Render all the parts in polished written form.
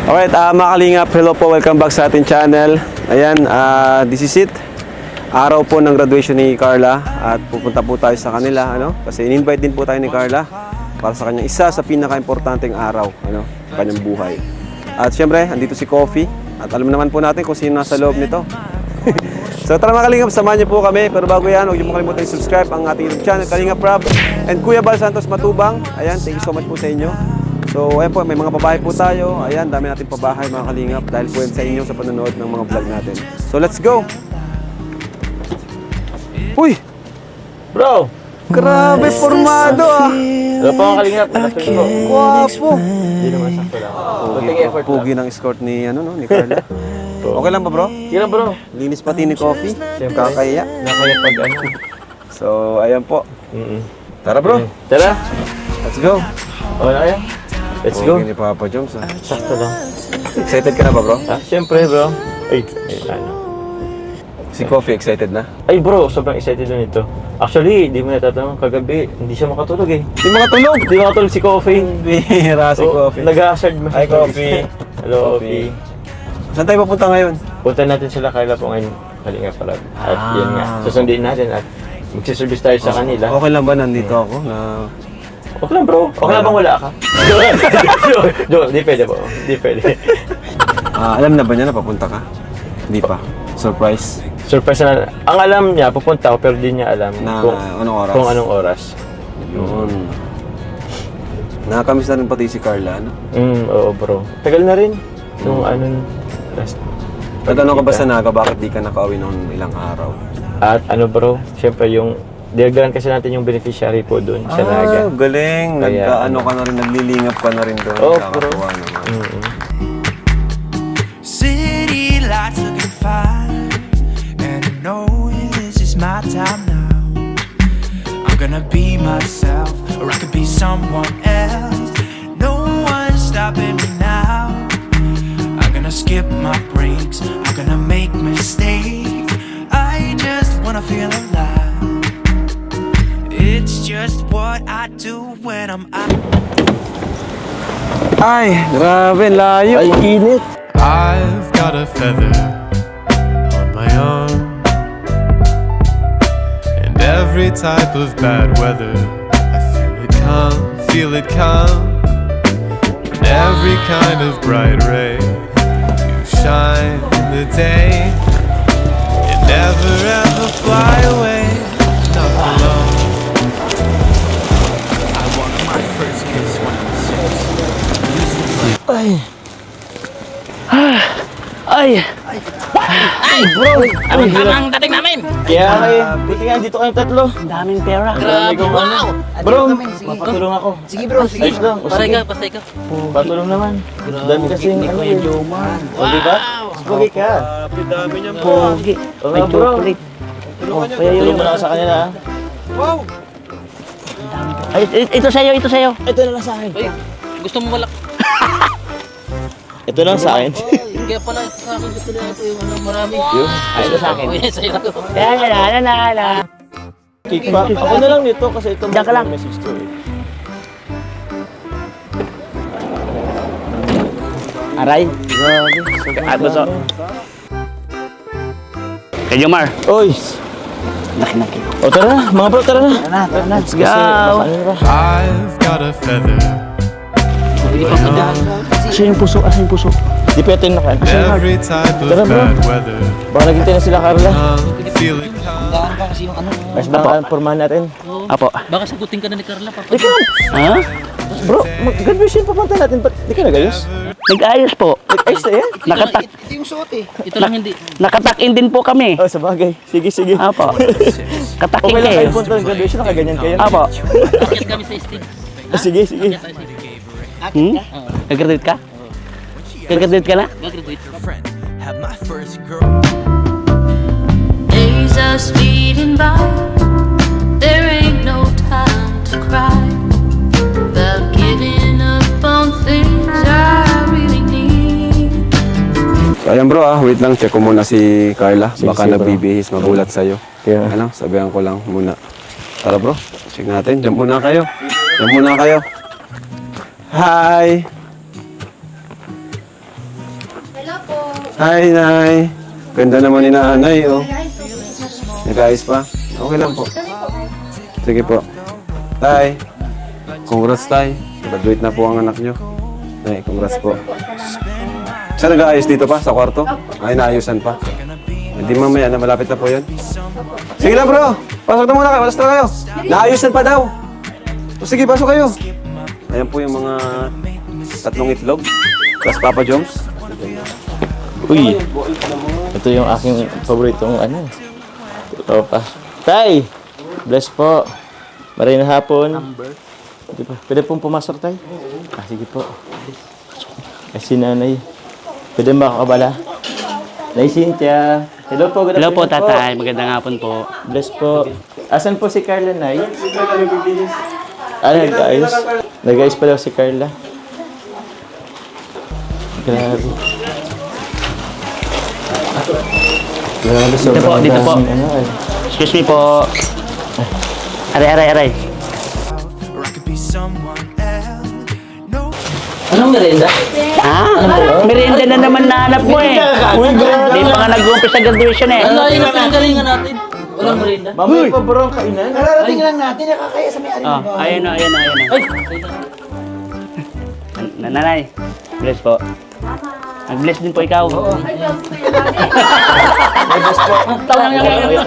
Alright, mga kalingap, hello po, welcome back sa ating channel. Ayan, this is it. Araw po ng graduation ni Carla at pupunta po tayo sa kanila, kasi in-invite din po tayo ni Carla para sa kanyang isa sa pinaka-importanteng araw, sa kanyang buhay. At syempre, andito si Coffee at alam naman po natin kung sino nasa loob nito. So tara mga kalingap, samahan niyo po kami. Pero bago yan, huwag niyo mo kalimutan i-subscribe ang ating YouTube channel, Kalingap Rob and Kuya Bal Santos Matubang. Ayan, thank you so much po sa inyo. So ayan po, may mga pabahay po tayo. Ayan, dami natin pabahay mga kalingap dahil po yan sa inyo sa panonood ng mga vlog natin. So let's go! Uy! Bro! Grabe, formado ah! Hello po mga kalingap, nakasal ko. Wapo! Hindi naman sakto lang. Kunting effort lang. Pugi ng escort ni, ni Carla. Okay lang ba bro? Sige lang bro. Linis pati ni Coffee. Siyempre. Kakaya. Nakaya pag ano. So ayan po. Tara bro! Tara! Let's go! Okay na kaya? Let's go. Okay ni Papa Joms ah. Sakto lang. Excited ka na ba bro? Siyempre bro. Ay, ano. Si Coffee excited na? Ay bro, sobrang excited na nito. Actually, di mo natatanong kagabi, hindi siya makatulog eh. Di makatulog! Hindi makatulog si Coffee. Bihira si Coffee. Nag-hazard mo. Hi Coffee! Hello Coffee. Saan tayo papunta ngayon? Punta natin sila Carla po ngayon. Kalingap pala. At yun nga, susundin natin at magsiservice tayo sa kanila. Okay lang ba nandito ako na... Okay lang bro. Okay lang bang wala ka? Joke, di pwede po. Di pwede. alam na ba niya na papunta ka? Hindi pa. Surprise? Surprise na. Ang alam niya, pupunta ako pero di niya alam Na kung anong oras? Kung anong oras. Yun. Nakakamiss na rin pati si Carla, ano? Oo bro. Tagal na rin. Nung anong last. Tatanong ka ba sa Naga, bakit di ka nakauwi noong ilang araw? At ano bro, syempre yung diagram kasi natin yung beneficiary po doon sa Naga. Galing. Kaya, Nagkaano ka na rin, naglilingap ka na rin doon. Oo, Nakakatuwa naman. City lights looking fine, and I know this is my time now. I'm gonna be myself, or I could be someone else. No one's stopping me now. I'm gonna skip my breaks, I'm gonna make mistakes. I just wanna feel alive. It's just what I do when I'm out. Ay, grabe, layo. Ay, init. I've got a feather on my arm, and every type of bad weather I feel it come, and every kind of bright ray you shine in the day. You never ever fly away, not alone. I wanted my first kiss when I was 6. Ay! Bro! Anong tamang dating namin? Kaya kayo, buti nga dito kayong tatlo. Ang daming pera. Grabe, wow! Bro, mapatulong ako. Sige bro, sige. Ayos lang. O, sige. Pasay ka. Patulong naman. Dami kasi yung ano yun. O, diba? Pogi ka. Dami niya Pogi. O May nga bro. chocolate. Kaya yun mo na ako sa kanila ha. Wow! Ay, ito sa'yo, ito sa'yo. Ito na lang sa akin. Gusto mo malak? Ito lang sa akin. Kaya pala sa akin gusto na ito yung marami. Yun. Ay, ito sa akin. Sa'yo. La. Cake pa. Ako na lang nito kasi ito Diyan ka lang. message to eh. Aray. Grabe. At gusto. Kay Jomar. Oy! Laki-laki. O tara na, mga bro, tara na. Tara na. Let's Kasi, go. ano ba? I've got a feather. Asa yung puso? Asa yung puso? Di pa yatin na kayo. Every type of Tara, bro. bad weather. Baka naghintay na sila, Carla. Feel it come. Mas baka pormahan natin. Apo. Baka sagutin ka na ni Carla, papa. Di ka na. Ha? Bro, mag-graduation pa punta natin. Ba't di ka nag-ayos? Nag-ayos po. Nag-ayos na yan? Nakatak. Ito lang hindi. Nakatakin din po kami. Oh, sa bagay. Sige, sige. Apo. Katakin Okay lang kayo. kayo punta ng graduation, nakaganyan kayo. Apo. Akit kami sa stage. Sige, sige. Nag-graduate ka? Nag-graduate ka na? Gagraduate. Friend, have my first girl. Days are speeding by. There ain't no time to cry about giving up on things I really need. So ayan bro wait lang, check ko muna si Carla. Sige, Baka sige, bro. nagbibihis, magulat sa'yo. Kaya, Sabihan ko lang muna. Tara bro, check natin. Diyan muna kayo. Diyan muna kayo. Hi! Hi, Nay. Ganda naman ni Nanay, oh. Nag-ayos pa? Okay lang po. Sige po. Tay, congrats, Tay. Graduate na po ang anak nyo. Nay, congrats po. Saan nag-aayos dito pa? Sa kwarto? Ay, naayusan pa. Hindi mamaya na malapit na po yun. Sige lang, bro. Pasok na muna kayo. Alas na kayo. Naayusan pa daw. O sige, pasok kayo. Ayan po yung mga 3 itlog. Plus Papa John's. Uy, ito yung aking paboritong ano. Ito pa. Tay! Bless po. Maray na hapon. Pwede pong pumasok, Tay? Sige po. Kasi nanay. Pwede makakabala. Nay Cynthia. Hello po, good Hello po, afternoon tatay. Magandang hapon po. Bless po. Asan po si Carla, Nay? Nag-ayos? Nag-ayos pa daw si Carla. Grabe. Grabe, sobrang dito po. daming ano, eh. Excuse me po. Aray. Or I could be someone else. No. Anong merenda? Merienda na naman nahanap mo eh. Hindi pa nga nag-uumpis sa graduation eh. Ano yung pinanggalingan natin? Walang merenda? Mamaya pa bro ang kainan. Kararating lang natin, nakakaya sa may-ari Oh, ng bahay. ayun o. Ay! Nanay, bless po. Mag-bless din po ikaw. Tawang niya kayo.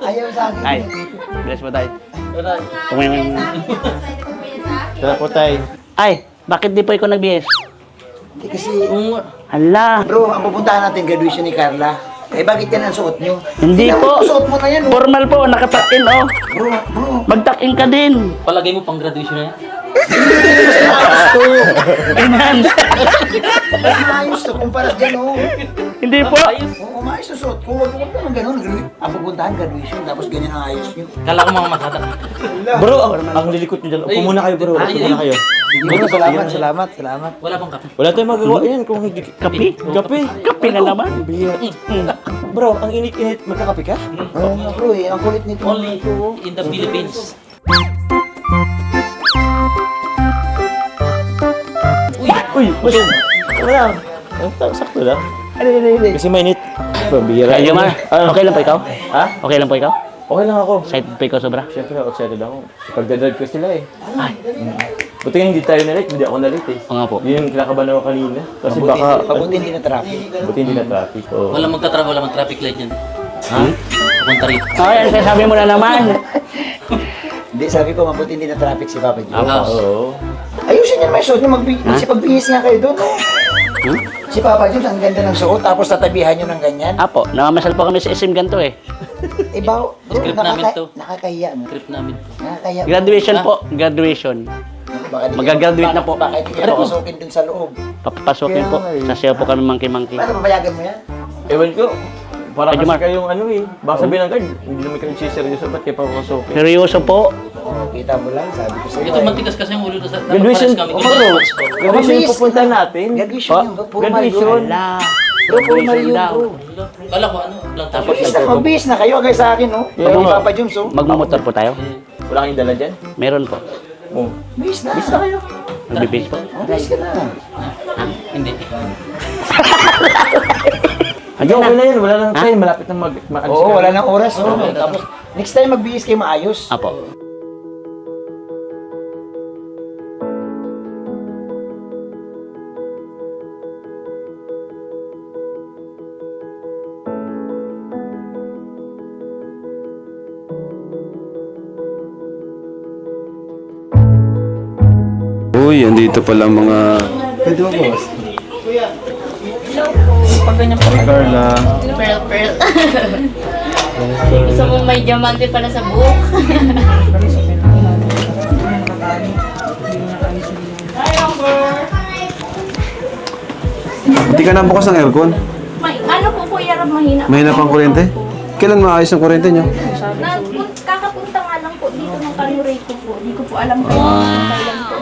Ayaw sa akin. Ay, bless po tayo. Tara po, Tay. Ay, bakit di po ikaw nag-BS? Kasi, Hala, bro, ang pupuntahan natin, graduation ni Carla. Eh, bakit yan ang suot nyo? hindi Tingnan mo, po. suot mo na yan, oh. Formal po, nakatakin oh. Bro, Magtakin ka din. Palagay mo pang graduation na yan? Ganyan. mas maayos to, kumpara dyan, oh. Hindi po. Oo, maayos na suot ko. Huwag naman ganun. Ang pupuntahan, graduation, tapos ganyan ang ayos nyo. Kala ko mga matata. Bro, ang lilikot nyo dyan. Upo muna kayo, bro. Upo muna kayo. Bro, salamat. Wala pang kape. Wala tayong magagawa yan kung hindi... Kapi? Kape. Kapi na naman. Bro, ang init-init. Magkakape ka? Oo nga, bro, eh. Ang kulit nito. Only in the Philippines. Uy, busog. Wala. Sakto lang. Kasi mainit. Pabira. Ay, Jomar, okay lang po ikaw? Ha? Okay lang po ikaw? Okay lang ako. Excited po ikaw sobra? Siyempre, excited ako. Pagdadrive ko sila eh. Buti nga hindi tayo na-late, hindi ako na-late eh. Oo nga po. Yun yung kinakabahan ako kanina. Kasi Mabuti, baka... mabuti hindi na traffic. Buti hindi na traffic. Oh. Walang magtatrabaho, walang traffic light yan. Ha? Pupunta rito. Ay, ano sabi mo na naman? Hindi, sabi ko, mabuti hindi na traffic si Papa G. Oo. Ayusin niya may suot nyo, magsipagbihis nga kayo doon, oh. Si Papa Jules, ang ganda ng suot, tapos tatabihan nyo ng ganyan. Apo, namamasal po kami sa SM ganito eh. Eh, bro, Script namin to. nakakahiya, no? Trip namin to. Nakakahiya. Graduation po, graduation. Baka di Magagraduate na po. Baka hindi ka papasukin dun sa loob. Papapasukin po. Sasayaw po kami monkey-monkey. Paano papayagan mo yan? Ewan ko. Para Ay, kasi Jomar. kayong ano eh. Baka sabihin ng guard, hindi naman kayo seryoso. Ba't kayo papapasukin? Seryoso po. Kita mo lang, sabi ko sa'yo. Ito, mantigas kasi yung ulo na sa... Graduation. Kami. Oh, bro. Graduation yung pupunta natin. Graduation Oh, yun, bro. Puro graduation. Hala. Bro, formal yun, daw. bro. Kala ko ano, lang tapos. Magbihis na kayo, agay sa akin, no? Yeah, Pag nga. Papa Jules, oh. Magmumotor po tayo? Wala kayong dala dyan? Meron po. Oh. Bihis na. Bihis na kayo. Magbibis po. Bihis ka na. Hindi. Hindi, okay na yun. Wala nang train. Malapit na mag-alis Oo, ka. wala nang oras, no? Tapos, next time magbihis kayo maayos. Apo. Uy, andito pala mga... Pwede mo, boss? Carla. Pearl, pearl. Gusto mo may diamante pala sa buhok? Hindi ka nabukas ng aircon? May, ano po Kuya Rob, mahina. Mahina pang kuryente? Kailan maayos ang kuryente niyo? Kakapunta nga lang po dito ng Carburetor po. Hindi ko po alam kung kailan po.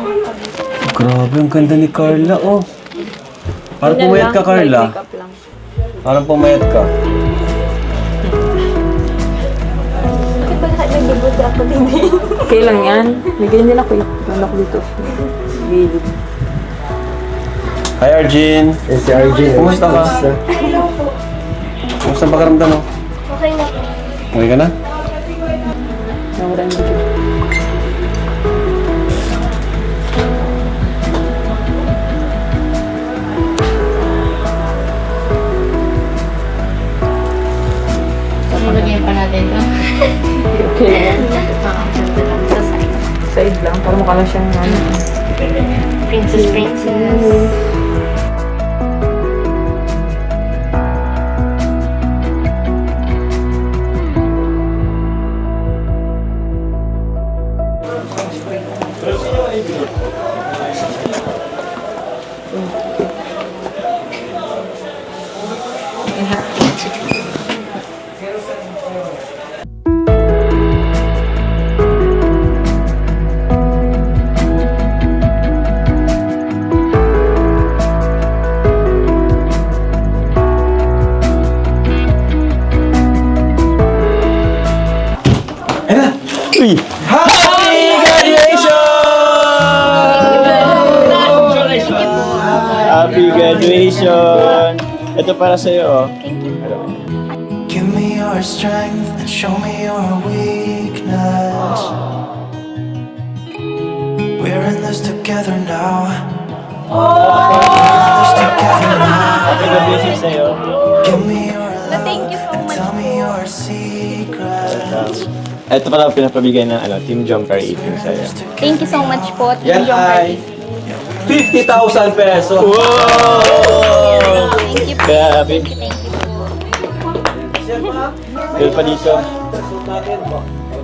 Grabe, ang ganda ni Carla, oh. Parang pumayat ka, Carla. Parang pumayat ka. Bakit ba naglibot ako din? Okay lang yan. May ganyan ako. Ano ko dito. Gilid. Hi, Arjun. Yes, si Arjun. Kumusta ka? Hello po. Kumusta ang pakiramdam mo? Okay na po. Okay ka na? Lagyan pa natin ito. Okay. Sa side. Side lang, para mukha lang siyang ano. Princess. Uy! Happy graduation! Happy graduation! Ito para sa'yo, oh. Give me your strength and show me your weakness. We're in this together now. Happy graduation sa'yo. Give me your love Thank you so and much tell me po. your secrets. Ito pala pinapabigay ng Team Jumper 18 sa'yo. Thank you so much po. Yan ay 50,000 pesos. Wow! Thank you po. Grabe. Thank you po. Meron pa dito. Suot natin.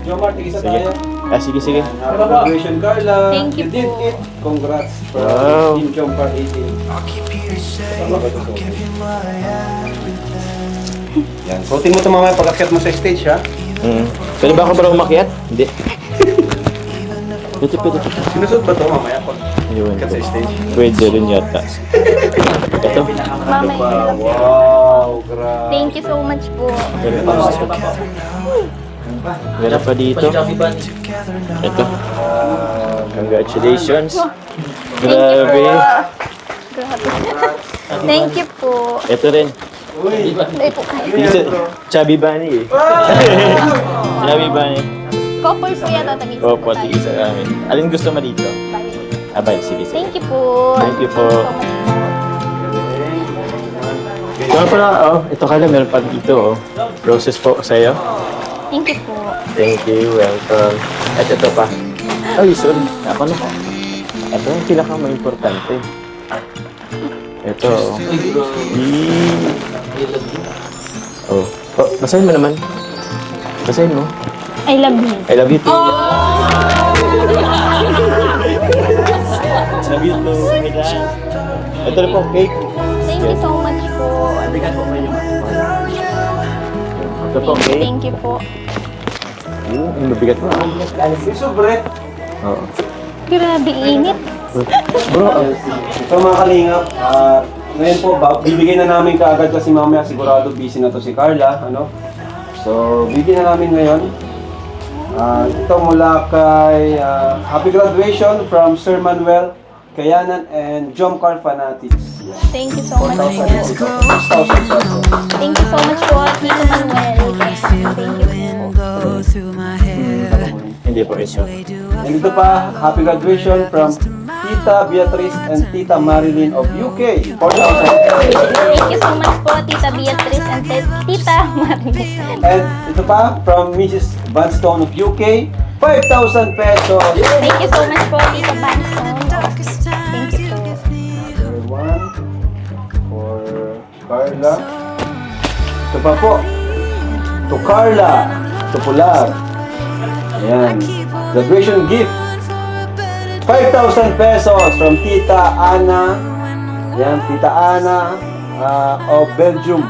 Jomar, tigisa Sige. tayo. Sige. Happy graduation, Carla. Thank you did po. it. Congrats. Wow. Team Jomar 18. I'll keep you safe. I'll give you my everything. Yan. Suotin mo ito mamaya pag-akyat mo sa stage, ha? Pwede ba ako para umakyat? Hindi. Pwede. Sinusot ba ito mamaya pag Ayun. akyat sa stage? Pwede rin yata. Ito. Mamaya. Wow, grabe. Thank you so much po. Meron pa dito. Ito. Congratulations. Grabe. Thank you po. Ito rin. Ay po kayo. Dito, Chubby Bunny eh. Chubby Bunny. Couple po yata tabi. Opo, tigil sa amin. Alin gusto mo dito? Abay, sige. Thank you po. Thank you po. So much po. Ito pala, ito Carla, meron pa dito, Roses po sa'yo. Thank you po. Thank you, welcome. At ito pa. Ay, sorry. Ako na. Ito yung pinaka-importante. Ito, basahin mo naman. Basahin mo. I love you. I love you too. Love you too, Milan. Ito na po, cake. Thank you so much po. Ito po, cake. Thank you po. Yung mabigat mo. Sobre. Oo. Grabe init. Bro, Ito mga kalingap, ngayon po, bibigyan na namin kaagad kasi mamaya sigurado busy na to si Carla, ano? So, bibigyan na namin ngayon. Ito mula kay Happy Graduation from Sir Manuel, Kayanan, and Jomcar Fanatics. Thank you so much po. 6,000 pesos. Thank you so much po, Tito Manuel. Thank you po. hindi po ito. And ito pa, Happy Graduation from Tita Beatrice and Tita Marilyn of UK, 4,000. Thank you so much po, Tita Beatrice and Tita Marilyn. And ito pa, from Mrs. Vanstone of UK, 5,000 pesos. Thank you so much po, Tita Banson. Thank you po. Number 1 for Carla. Ito pa po. To Carla. To Pular. Ayan. Graduation gift. 5,000 pesos from Tita Ana. Ayan, Tita Ana of Belgium.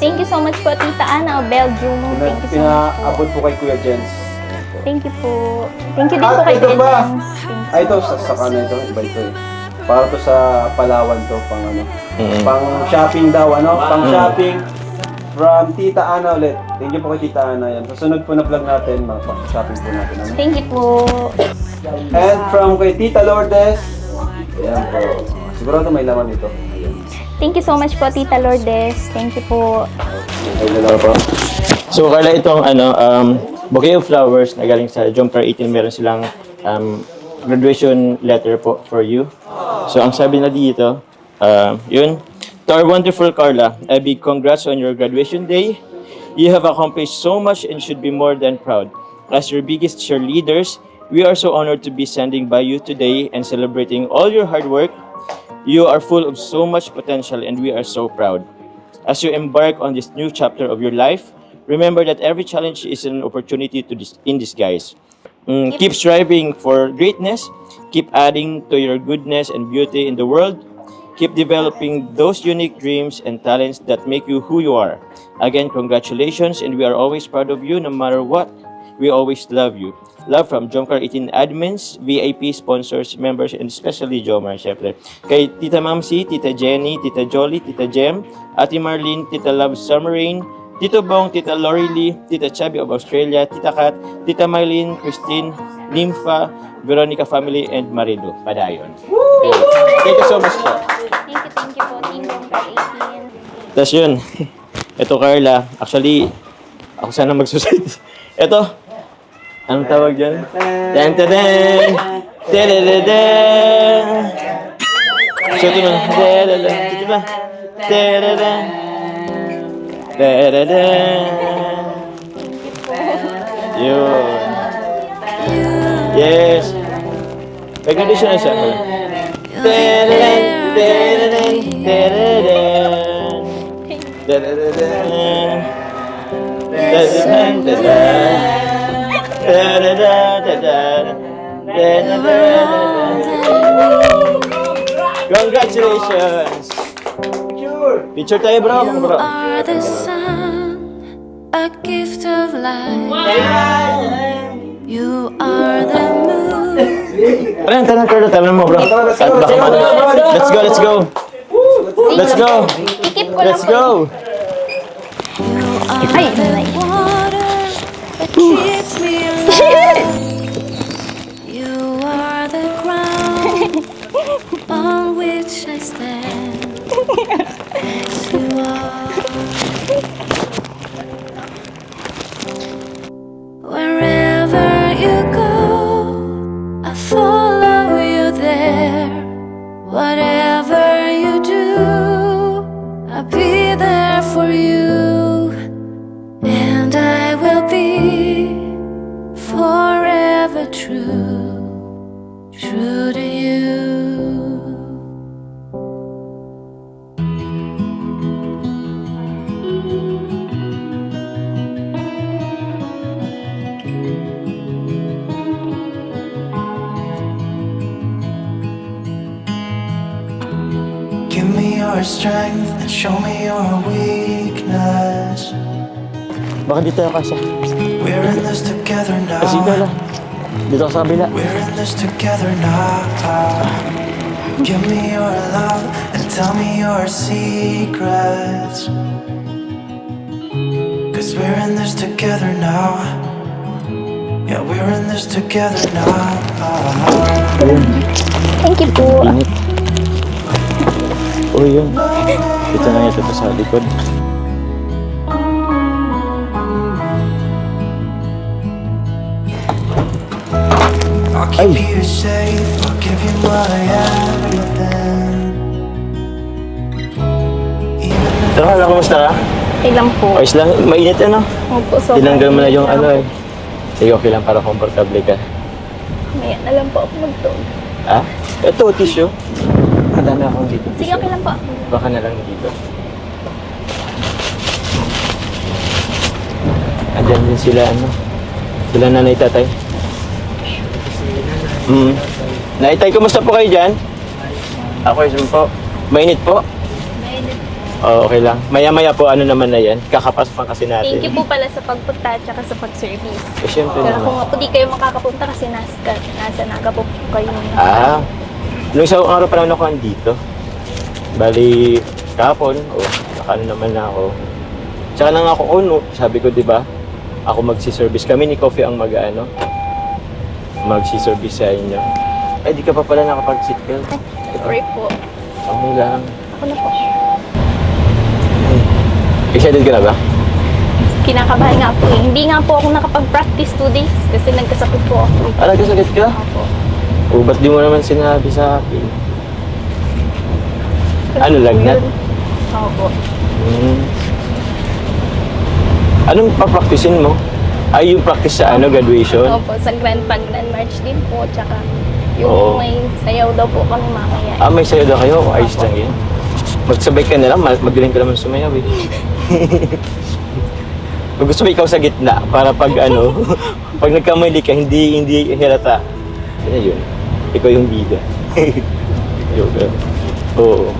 Thank you so much po, Tita Ana of Belgium. Thank you so much po. Pinaabot po kay Kuya Jens. Thank you po. Thank you din At po kay ito Kuya ba? Jens. Thank you. Ay, ito, sa kanan ito. Iba ito eh. Para to sa Palawan to, pang ano. Pang shopping daw, ano? Pang shopping from Tita Ana ulit. Thank you po kay Tita Ana. Yan. Sa sunod po na vlog natin, shopping po natin. Ano? Thank you po. And from kay Tita Lourdes. Ayan po. Sigurado may laman dito. Thank you so much po, Tita Lourdes. Thank you po. So, Carla, itong bouquet of flowers na galing sa Jomcar 18, meron silang graduation letter po for you. So, ang sabi na dito, yun. To our wonderful Carla, a big congrats on your graduation day. You have accomplished so much and should be more than proud. As your biggest cheerleaders, we are so honored to be standing by you today and celebrating all your hard work. You are full of so much potential and we are so proud. As you embark on this new chapter of your life, remember that every challenge is an opportunity in disguise. Keep striving for greatness. Keep adding to your goodness and beauty in the world. Keep developing those unique dreams and talents that make you who you are. Again, congratulations, and we are always proud of you no matter what. We always love you. Love from Jomcar 18 admins, VIP sponsors, members, and especially Jomar, syempre. Kay Tita Mamsi, Tita Jenny, Tita Jolly, Tita Jem, Ate Marlene, Tita Love Summerrain, Tito Bong, Tita Lori Lee, Tita Chubby of Australia, Tita Kat, Tita Mylene, Christine, Nympha, Veronica family, and Marilu Padayon. Thank you so much po. Thank you po, Team Jomcar 18. Tapos yun, ito Carla, actually, ako sana magsusunod. Ito, anong tawag dyan? Dan dan dan dan dan. So ito na, ito ba? Yun. Yes. May condition na siya. Congratulations! Picture tayo, bro. You are the sun, a gift of light. You are the moon. Ayan, tanong mo, bro. Let's go, let's go. Let's go. Ikip ko lang Let's po. go. You are the water that keeps me alive. You are the ground on which I stand. As you are. Wherever you go, I follow you there. Whatever you do, I'll be there for you. And I will be forever true, true to you. Give me your strength and show me your weakness. Baka dito tayo kasi. We're in this together Kasi ikaw now. lang. Dito ka sa kabila. We're in this together now. Give me your love and tell me your secrets. 'Cause we're in this together now. Yeah, we're in this together now. Thank you po. Init. Oh, yun. Ito na ito sa likod. I'll keep you safe. I'll give you my everything. Even if Ito ka, kumusta ka? Okay lang po. Ayos lang, mainit ano? Opo, so Tinanggal mo na yung ano eh. Sige, okay lang para komportable ka. Ngayon na lang po ako magtog. Ah? Ito, tissue. Handa na akong dito. Sige, okay lang po. Baka na lang dito. Andyan din sila, ano? Sila nanay tatay. Naitay, kumusta po kayo dyan? Ako, yun po. Mainit po? Oo, okay lang. Maya-maya po, ano naman na yan. Kakapasok pa kasi natin. Thank you po pala sa pagpunta at saka sa pag-service. Eh, syempre Pero kung naman. nga po di kayo makakapunta kasi nasa naga po kayo. Ah, nung isang araw pa naman ako andito. Bali, kahapon, ano naman na ako. Tsaka nang ako, sabi ko, di ba, ako magsi-service. Kami ni Coffee ang magsi-service sa inyo. Eh, di ka pa pala nakapag-seatbelt. Pray po. Okay lang. Ako na po. Excited ka na ba? Kinakabahan nga po eh. Hindi nga po ako nakapag-practice 2 days kasi nagkasakit po ako. Nagkasakit ka? Opo. O, ba't di mo naman sinabi sa akin? Ano, lagnat? Opo. Anong pa-practicein mo? Ay, yung practice sa graduation? Opo, sa Grand March din po. Tsaka Oo. yung may sayaw daw po kami mamaya. May sayo daw kayo? Ayos lang yun. Magsabay ka na lang, magaling ka naman sumayaw eh. Kung gusto mo ikaw sa gitna, para pag pag nagkamali ka, hindi halata. Ano yun? Ikaw yung bida. Yoga. Oo.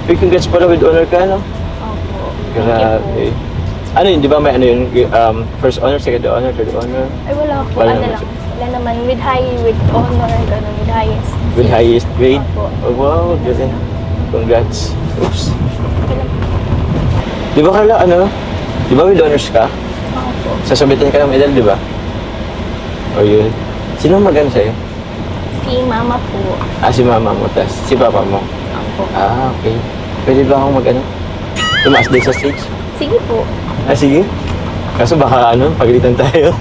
Uy, congrats pala with honor ka, no? Opo. Grabe. Ano yun, di ba may first honor, second honor, third honor? Ay, wala po. Wala Ano naman lang. siya. Wala naman. With honor, gano'n. With highest. With highest grade? Opo. Oh, wow, galing. Congrats. Oops. Di ba Carla, di ba with honors ka? Opo. Sasabitin ka ng medal, di ba? O yun. Sino maganda sa'yo? Si mama po. Si mama mo, tas si papa mo. Opo. Okay. Pwede ba akong tumaas din sa stage? Sige po. Sige. Kaso baka pagalitan tayo.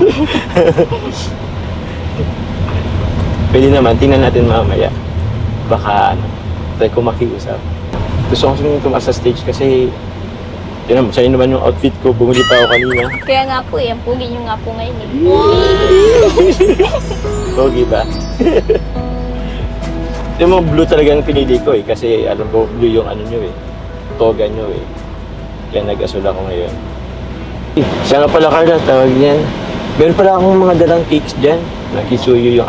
Pwede naman, tingnan natin mamaya. Baka try ko makiusap. Gusto ko kasing tumaas sa stage kasi sa'yo naman yung outfit ko, bumili pa ako kanina. Kaya nga po ang pugi nyo nga po ngayon eh. Pogi ba? Yung mga blue talaga ang pinili ko kasi alam ko blue yung nyo toga nyo Kaya nag-asul ako ngayon. Siya nga pala Carla, tawag niyan. Meron pala akong mga dalang cakes dyan. Nakisuyo yung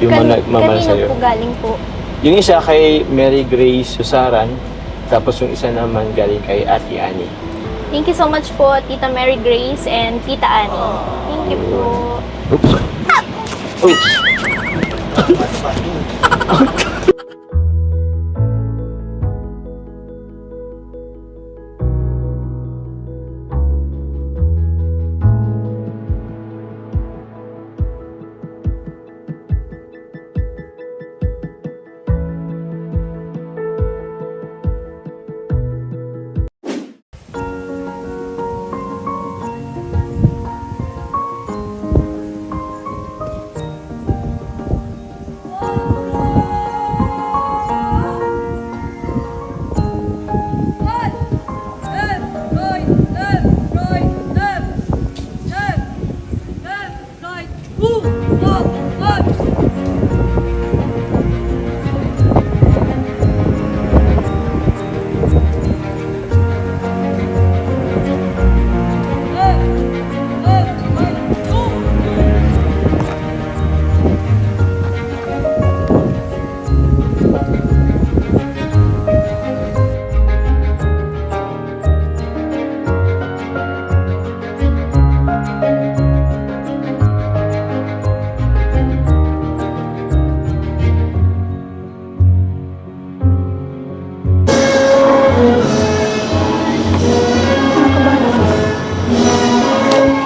mama Kanina sa'yo. po galing po. Yung isa kay Mary Grace Susaran, tapos yung isa naman galing kay Ate Annie. Thank you so much po, Tita Mary Grace and Tita Annie. Thank you po. Oops. Oops.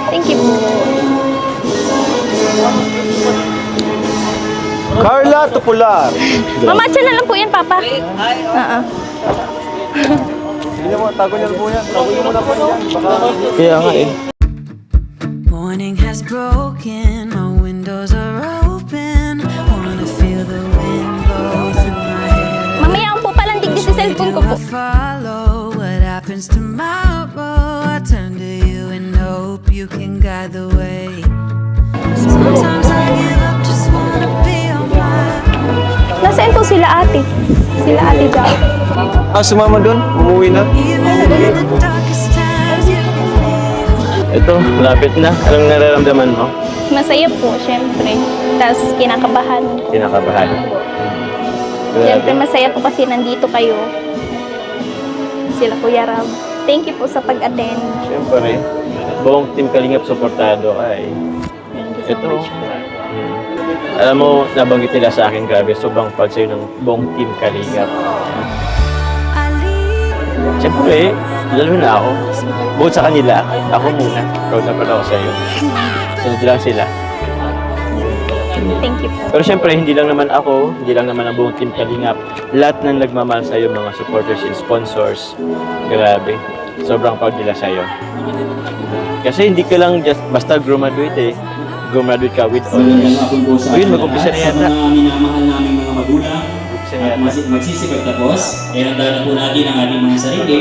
Thank you po. Carla Tupular. Mamatcha na lang po yan, Papa. Hindi mo, tago niyo po yan. Tago niyo muna po yan. Baka... Kaya nga Morning has broken, my windows are open. Wanna feel the wind blow through my hair. Mamaya po palang digdi sa cellphone ko po. I follow what happens tomorrow. I turn to you and hope you can guide the way. Sometimes I give up, just wanna be on my Nasaan po sila ate? Sila ate Jack. Sumama doon? Umuwi na? even in the darkest times. You can feel. ito, lapit na. Anong nararamdaman mo? Masaya po, syempre. Tapos kinakabahan. Kinakabahan. Syempre masaya po kasi nandito kayo. Sila Kuya Rab. Thank you po sa pag-attend. Siyempre, buong Team Kalingap supportado ay. Thank you so Ito. much po. Alam mo, nabanggit nila sa akin, grabe, sobrang proud sa'yo ng buong Team Kalingap. I leave. Siyempre, lalo na ako. Bukod sa kanila, ako muna. Proud na proud ako sa'yo. Sunod lang sila. Thank you po. Pero syempre, hindi lang naman ako, hindi lang naman ang buong Team Kalingap. Lahat ng nagmamahal sa'yo, mga supporters and sponsors. Grabe. Sobrang proud nila sa'yo. Kasi hindi ka lang just basta graduate eh. Graduate ka with honors. Ayun, mag-umpisa na yata. Sa mga minamahal namin mga magulang, Mag-umpisa na yata. magsisipag tapos, ilandaran na po natin ang ating mga sarili.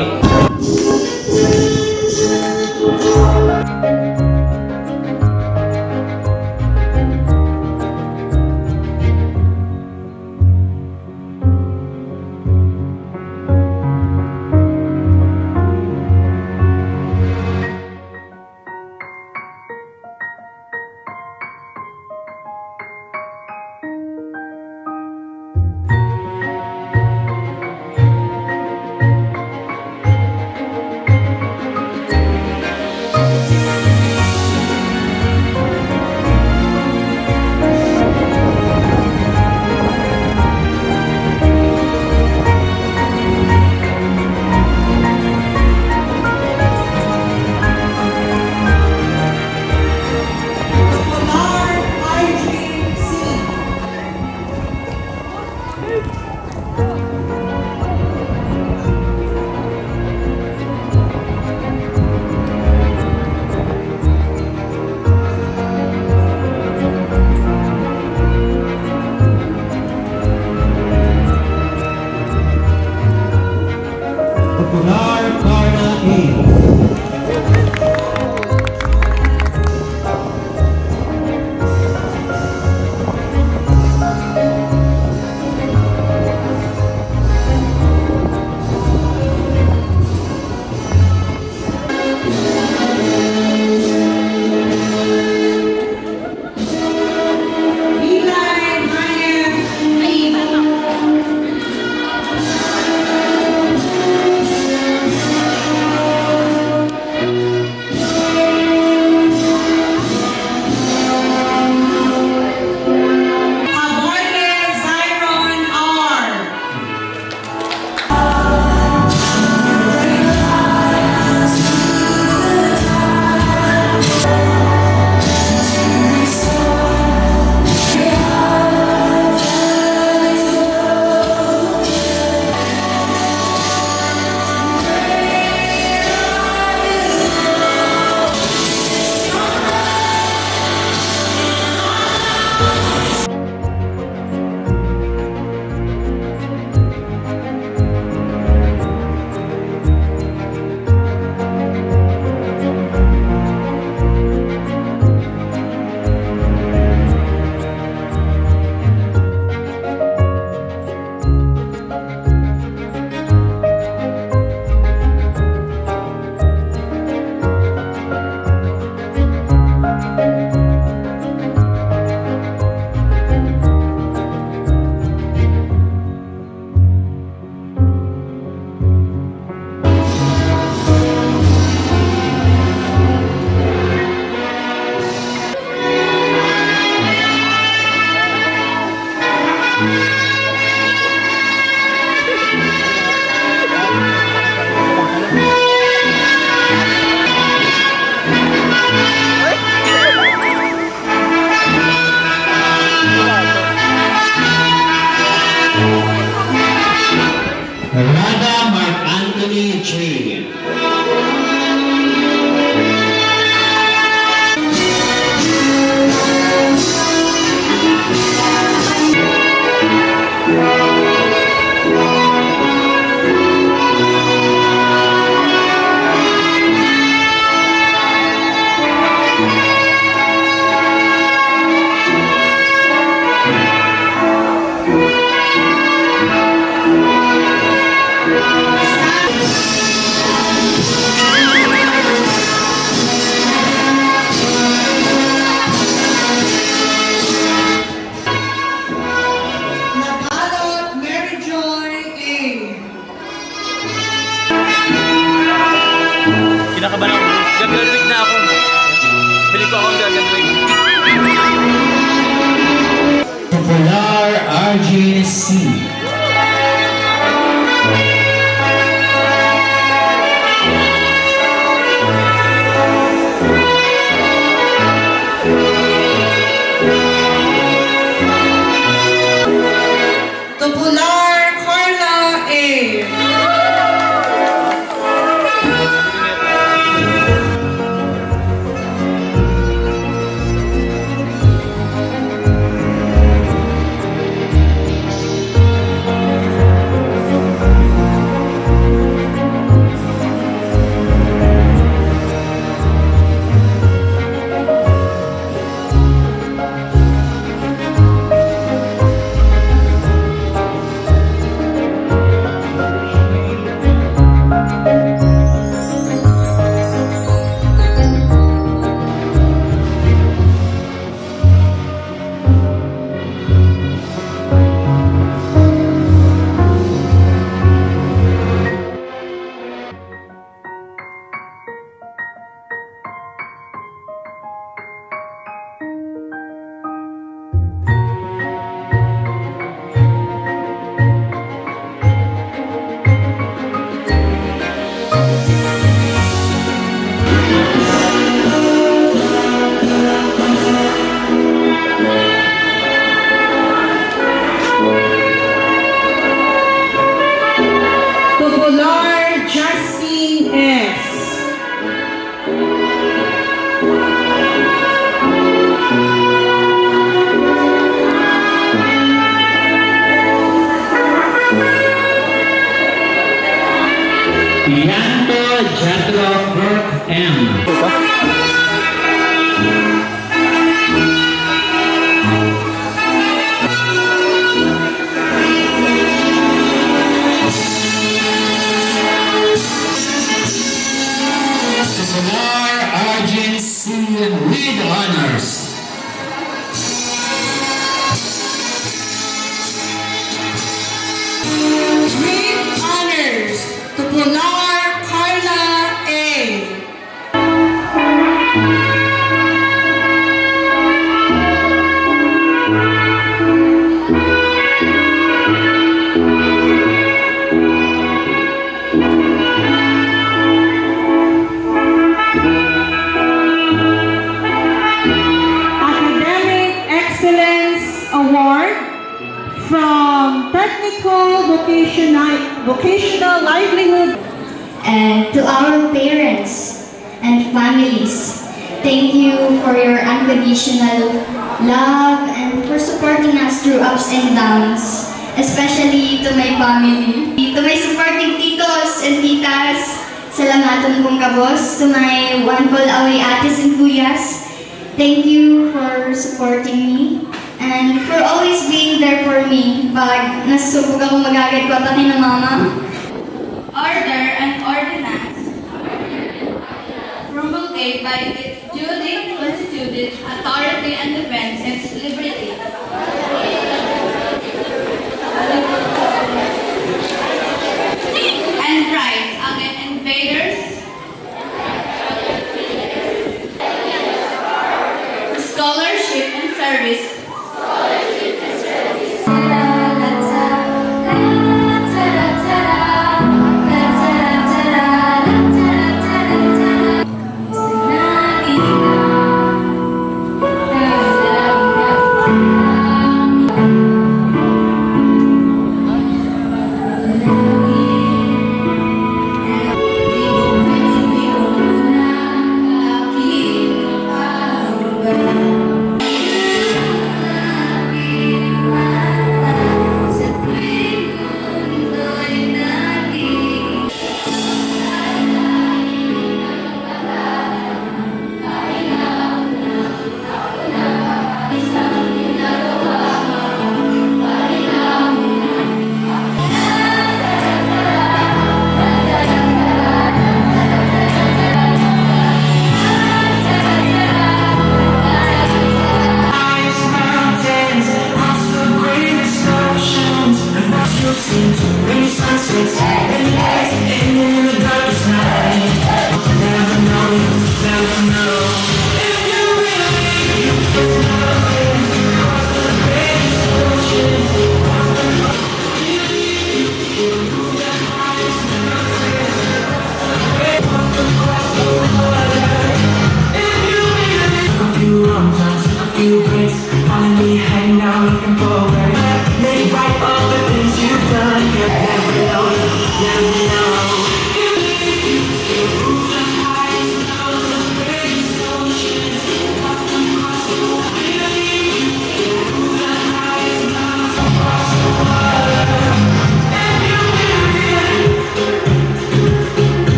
Rada Mark Anthony J. Kinakabahan ako. Gagraduate na ako. Piling ko ako ang gagraduate. Popular RJC. technical vocational livelihood. And to our parents and families, thank you for your unconditional love and for supporting us through ups and downs, especially to my family. To my supporting titos and titas, salamaton pong kabos. To my one call away ates and kuyas, thank you for supporting me and for always being there for me pag nasusubog ako magagad ko atakin ng mama. Order and ordinance promulgated by its duly constituted authority and defense its liberty. And rights against invaders, scholarship and service.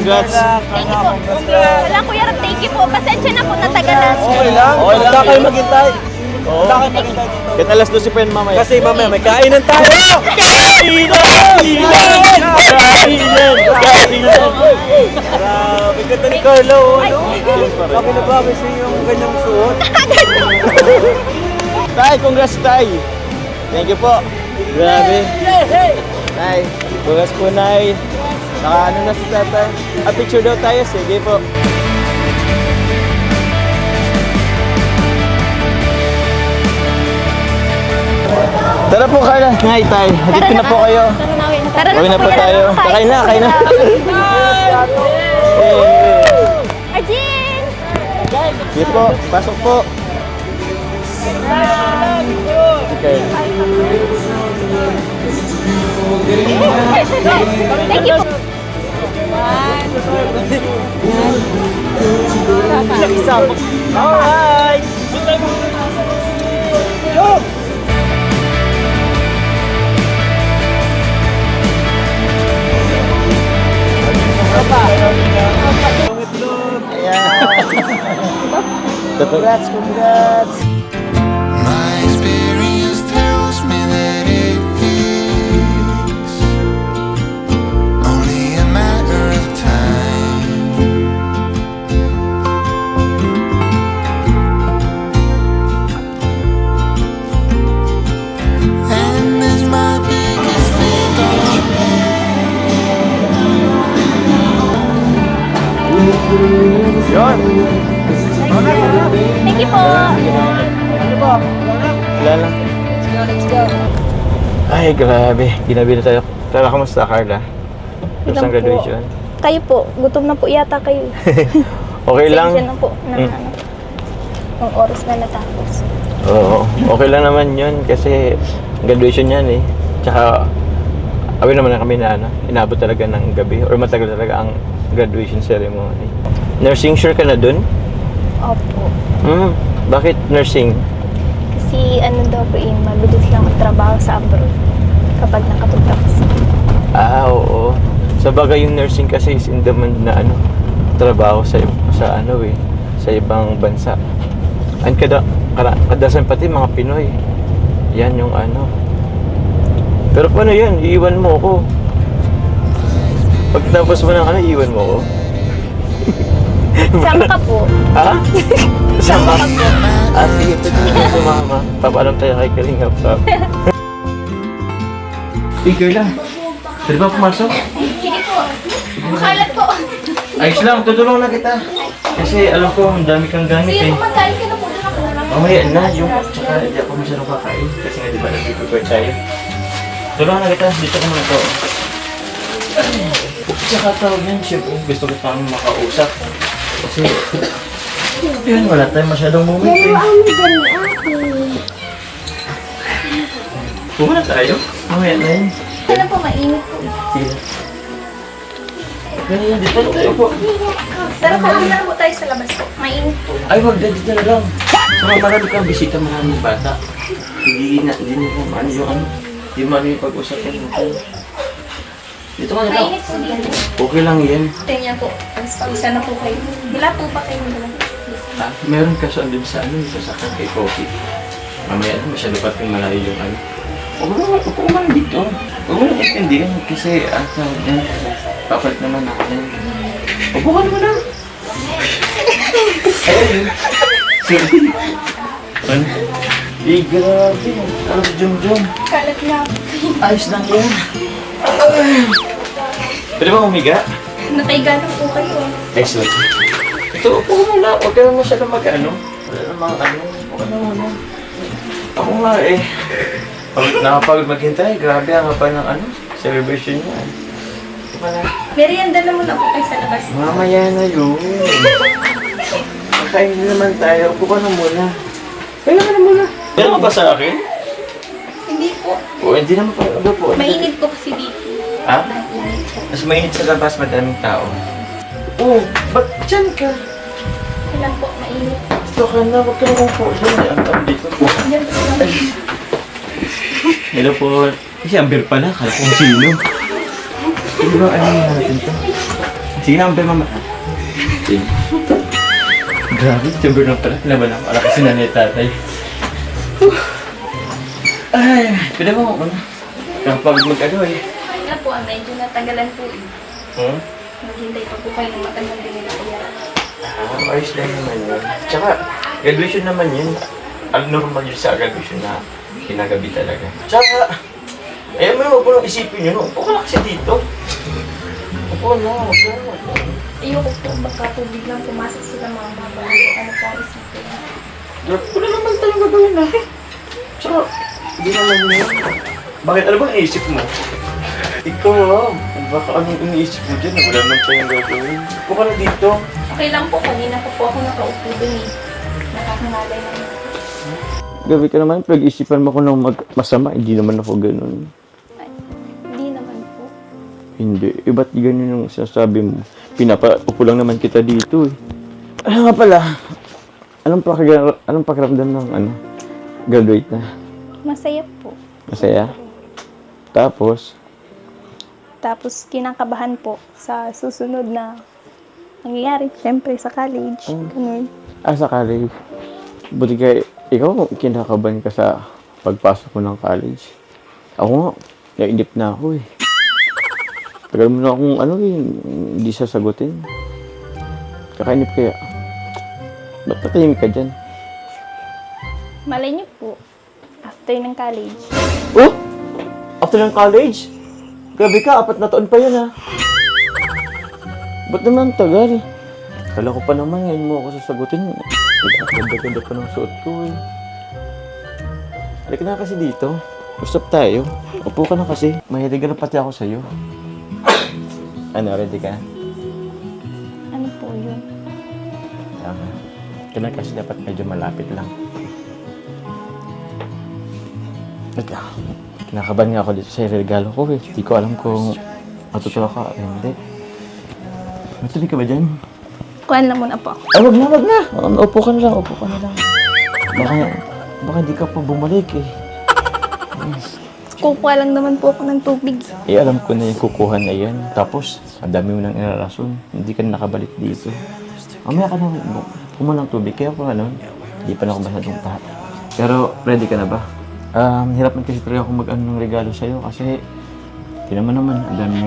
Congrats. Thank you po. Wala Kuya Rab, thank you po. Pasensya na po natagalan. Okay lang. Okay lang. Wala kayo maghintay. Oo. Wala kayo maghintay dito. Kahit alas 12 pa yun mamaya. Kasi mamaya may kainan tayo! Grabe, ganda ni Carlo. Ano? Bakit na ba? May yung ganyang suot? Tay, congrats Tay. Thank you po. Grabe. Tay, congrats po Nay. Naka ano na si Tatay. Picture daw tayo. Sige po. Tara po Carla. Nay, Tay. Hatid ko na po kayo. Tara na Uwi na po tayo. Kain na, kain na. Arjin! Sige po, pasok po. Okay. Thank you po. Alright! Congrats, congrats! My experience tells me that it is only a matter of time. And as my biggest fear goes, Thank you po. Wala lang. Let's go. Ay, grabe. Ginabi na tayo. Tara, kamusta, Carla? Tapos ang Ilan po? graduation? Kayo po, gutom na po yata kayo. Okay lang. Pasensya na po na ang oras na natapos. Oo. Okay lang naman yun kasi graduation yan eh. Tsaka, awin naman na kami na inabot talaga ng gabi or matagal talaga ang graduation ceremony. Nursing, sure ka na dun? Opo. Bakit nursing? Kasi ano daw po yung mabilis lang magtrabaho sa abroad kapag nakapagtapos. Oo. Sa bagay yung nursing kasi is in demand na trabaho sa sa ibang bansa. And kadalasan pati mga Pinoy. Yan yung Pero paano yan? Iiwan mo ako. Pagtapos mo ng iiwan mo ako. Sama ka po. Ha? Sama Sama ka po. Sige, pwede mo sumama. Papaalam tayo kay Kalinga pa. Girl lang. Pwede ba pumasok? Sige po. Makalat po. Ayos lang, tutulong na kita. Kasi alam ko, ang dami kang gamit Sige, kumakain ka na po. Mamaya na, yung tsaka hindi ako masyadong kakain. Kasi nga di ba nag-prepare tayo. Tulungan na kita, dito ko muna to. Tsaka tawag yan, siyempre gusto ko pang makausap. Kasi, yun, wala tayong masyadong moment eh. Pumuna tayo? Mamaya na yun. Ano po, mainit po. Sige. Ganyan, dito na tayo po. Tara po, ano na po tayo sa labas po. Mainit po. Ay, wag na dito na lang. Saka marami kang bisita, maraming bata. Hindi na ano yung hindi mo yung pag-usapan mo. Dito ka na lang. Mainit po dito. Okay lang yan. Tingnan po. Pag-isa na po kayo. Wala po pa kayo dala. Meron ka sa andun sa sa kay coffee. Mamaya na, masyado pa rin malayo yung Huwag mo man dito. Huwag mo na intindihan kasi tawag yan. Papalit naman ako yan. Upo ka naman na. Ayun. Sige. Ano? Grabe. Ano si Jum? Kalat na. Ayos lang yan. Pwede ba umiga? Nakaiga na po kayo. Excellent. Ito, upo ka muna. Huwag ka naman masyadong Wala namang Huwag ka naman Ako nga eh. Nakapagod maghintay. Grabe ang haba ng celebration niya. Merienda na muna po kayo sa labas. Mamaya na yun. Kakain na naman tayo. Upo ka na muna. Kaya ka na muna. Kaya naman ba sa akin? Hindi po. O, hindi naman pa. Ano po? Mainit po kasi dito. Ha? Mas mainit sa labas, madaming tao. Oh, ba't dyan ka? Kailan po, mainit. Dito ka na, huwag ka naman po. Diyan, ang dito po. Diyan po sila. Hello po. Kasi Amber pala, kala kong sino. Hindi ba, natin to? Sige na, Amber, mama. Sige. Grabe, si Amber na pala. Pinaban ako. Ala kasi nanay tatay. Ay, pwede ba ako na? Kapag eh. Kaya po, medyo natagalan po eh. Hmm? Maghintay pa po kayo ng matagal din nila kuya. Ayos lang naman yun. Tsaka, graduation naman yun. Ang normal yun sa graduation na kinagabi talaga. Tsaka, ayaw mo huwag mo nang isipin yun. Upo ka na kasi dito. Upo na, huwag ka na. Ayoko po, baka po biglang pumasok sila mga babae. Ano po ang isipin? Wala naman tayong gagawin na. Tsaka, hindi naman yun. Bakit? Ano bang iisip mo? Ikaw, baka anong iniisip mo dyan? Wala naman tayong gagawin. Upo ka na dito. Okay lang po, kanina po ako nakaupo dun eh. Nakakangalay naman. Gabi ka naman, pag-isipan mo ko ng masama, hindi naman ako ganun. Hindi naman po. Hindi. Ba't ganun yung sinasabi mo? Pinapaupo lang naman kita dito eh. Ano nga pala? Anong pakiramdam ng graduate na? Masaya po. Masaya? Tapos? Tapos kinakabahan po sa susunod na nangyayari. Siyempre, sa college. Ganun. Sa college. Buti ka, ikaw, kinakabahan ka sa pagpasok mo ng college. Ako nga, nainip na ako eh. Tagal mo na akong hindi sasagutin. Kakainip kaya. Ba't natahimik ka dyan? Malay niyo po, after ng college. Oh! After ng college? Grabe ka, 4 na taon pa yun ha. Ba't naman tagal? Kala ko pa naman ngayon mo ako sasagutin. Ganda-ganda pa ng suot ko eh. Halika na kasi dito. Usap tayo. Upo ka na kasi. Mahilig na pati ako sa'yo. Ready ka? Ano po yun? Kailan kasi dapat medyo malapit lang. Wait lang. Kinakabahan nga ako dito sa regalo ko eh. Hindi ko alam kung matutuwa ka o hindi. Matuloy ka ba dyan? Kuhan lang muna po. Ay, wag na. Upo ka na lang. Baka hindi ka pa bumalik eh. Kukuha lang naman po ako ng tubig. Alam ko na yung kukuha na yan. Tapos, ang dami mo nang inarason. Hindi ka na nakabalik dito. Mamaya ka na ng tubig. Kaya ko hindi pa na ako masyadong tahat. Pero, ready ka na ba? Hirap man kasi talaga akong mag-ano ng regalo sa'yo. Kasi, tinan mo naman, ang dami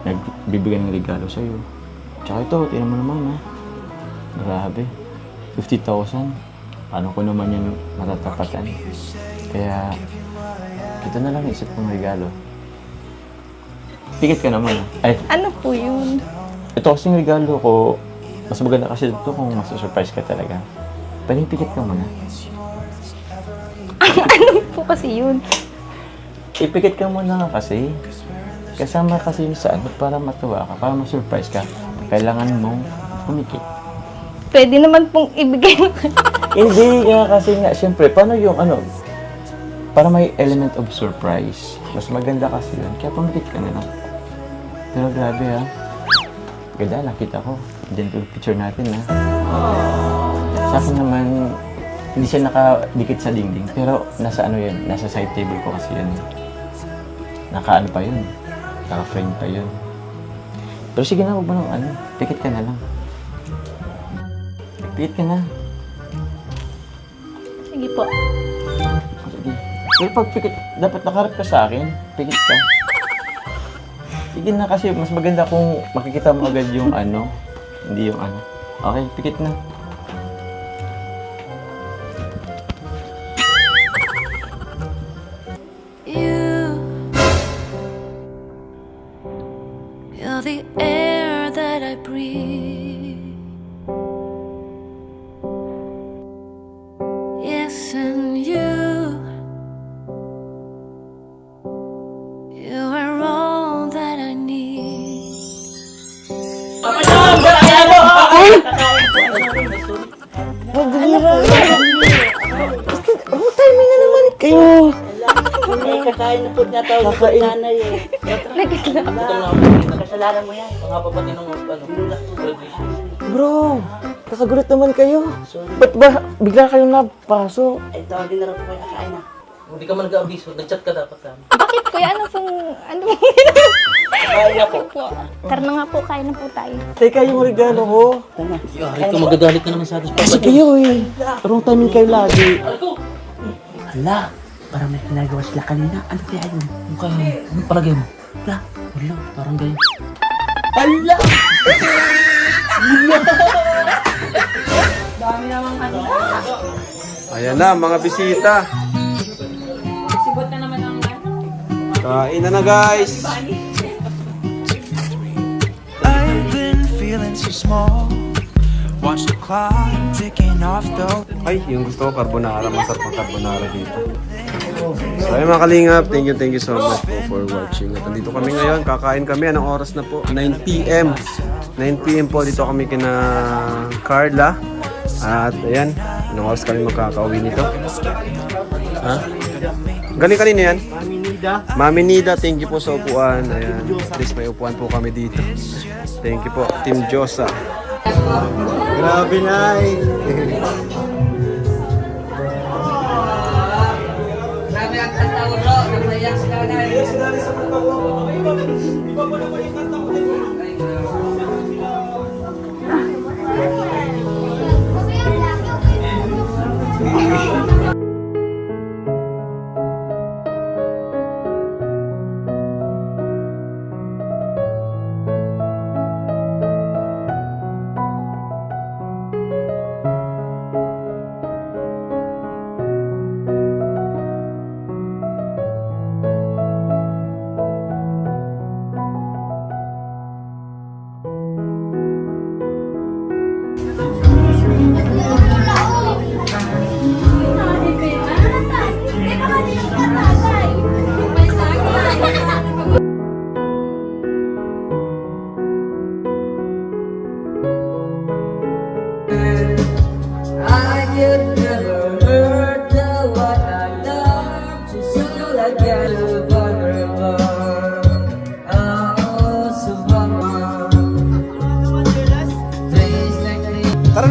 nagbibigay ng regalo sa'yo. Tsaka ito, tinan mo naman ha. Grabe. 50,000. Paano ko naman yan matatapatan? Kaya, ito na lang isip kong regalo. Pikit ka naman. Ay, Ano po yun? ito kasing regalo ko. Mas maganda kasi ito kung masusurprise ka talaga. Pwede pikit ka muna. Ano po kasi yun? Ipikit ka muna nga kasi. Kasama kasi yung sa para matuwa ka, para masurprise ka. Kailangan mong pumikit. Pwede naman pong ibigay mo. Hindi nga kasi nga, siyempre, paano yung para may element of surprise. Mas maganda kasi yun. Kaya pumikit ka na lang. Pero grabe ha. Ganda, nakita ko. Diyan ko picture natin ha. Sa akin naman, hindi siya nakadikit sa dingding. Pero nasa yun, nasa side table ko kasi yun. Naka pa yun. Naka-frame pa yun. Pero sige na, huwag mo nang pikit ka na lang. Pikit ka na. Sige po. Sige. Pero pag pikit, dapat nakaharap ka sa akin. Pikit ka. Sige na kasi mas maganda kung makikita mo agad yung hindi yung Okay, pikit na. You're the air that I breathe. Yes, and you are all that I need. Timing na naman kayo. Kakain na po niya tawag ko nanay eh. Kasalanan mo yan. Mga papati nung graduation. Bro, kakagulat naman kayo. Ba't ba bigla kayong napasok? Ay, tawagin na rin po kayo kakain na. Hindi ka man nag-abiso. Nag-chat ka dapat sa amin. Bakit kuya? Ano pong Kaya po. Tara na nga po, kain na po tayo. Teka, yung regalo ko. Yari ka, magagalit na naman sa atin. Kasi kayo eh. Wrong timing kayo lagi. Hala, parang may ginagawa sila kanina. Ano kaya yun? Mukha yun. Anong palagay mo? Hala, parang ganyan. Hala! Dami naman kanina. Ayan na, mga bisita. Sibot na naman ang Kain na guys. I've been feeling so small. Watch the clock ticking off the. Ay, yung gusto ko, carbonara. Masarap ng carbonara dito. So, ayun mga kalingap, thank you so much po for watching. At nandito kami ngayon, kakain kami. Anong oras na po? 9 p.m. 9 p.m. po, dito kami kina Carla. At ayan, anong oras kami magkakauwi nito? Ha? Galing kanina yan? Mami Nida, thank you po sa upuan. Ayan, at least may upuan po kami dito. Thank you po, Team Josa. Grabe na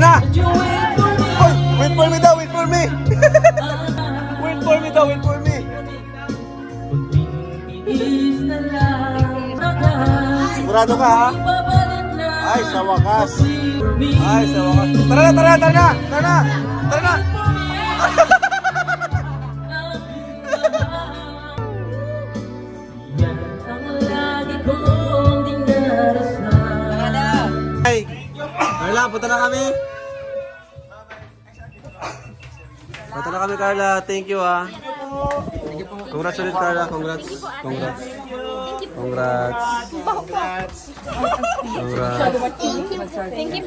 na! Oy, wait for me daw, wait for me! Wait for me daw, wait for me! Sigurado ka ha? Ay, sa wakas. Ay, sa wakas. Tara na, tara na, tara na! Tara na! Tara na! Ay, Carla, punta na kami. Punta na kami, Carla. Thank you, ha. Congrats ulit, Carla. Congrats. Congrats. Congrats.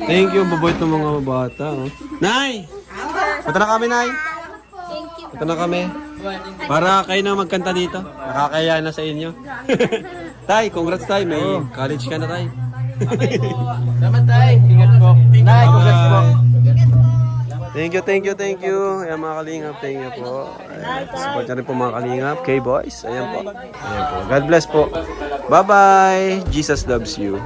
Thank you, baboy itong mga bata. Oh. Nay! Punta na kami, Nay. Punta na kami. Para kayo na magkanta dito. Nakakaya na sa inyo. Tay, congrats, Tay. May college ka na, Tay. Salamat tayo. Ingat po. Nay, congrats po. Thank you, thank you, thank you. Ayan mga kalingap, thank you po. Ayan, support nyo rin po mga kalingap. K-Boys, ayan po. Ayan po. God bless po. Bye-bye. Jesus loves you.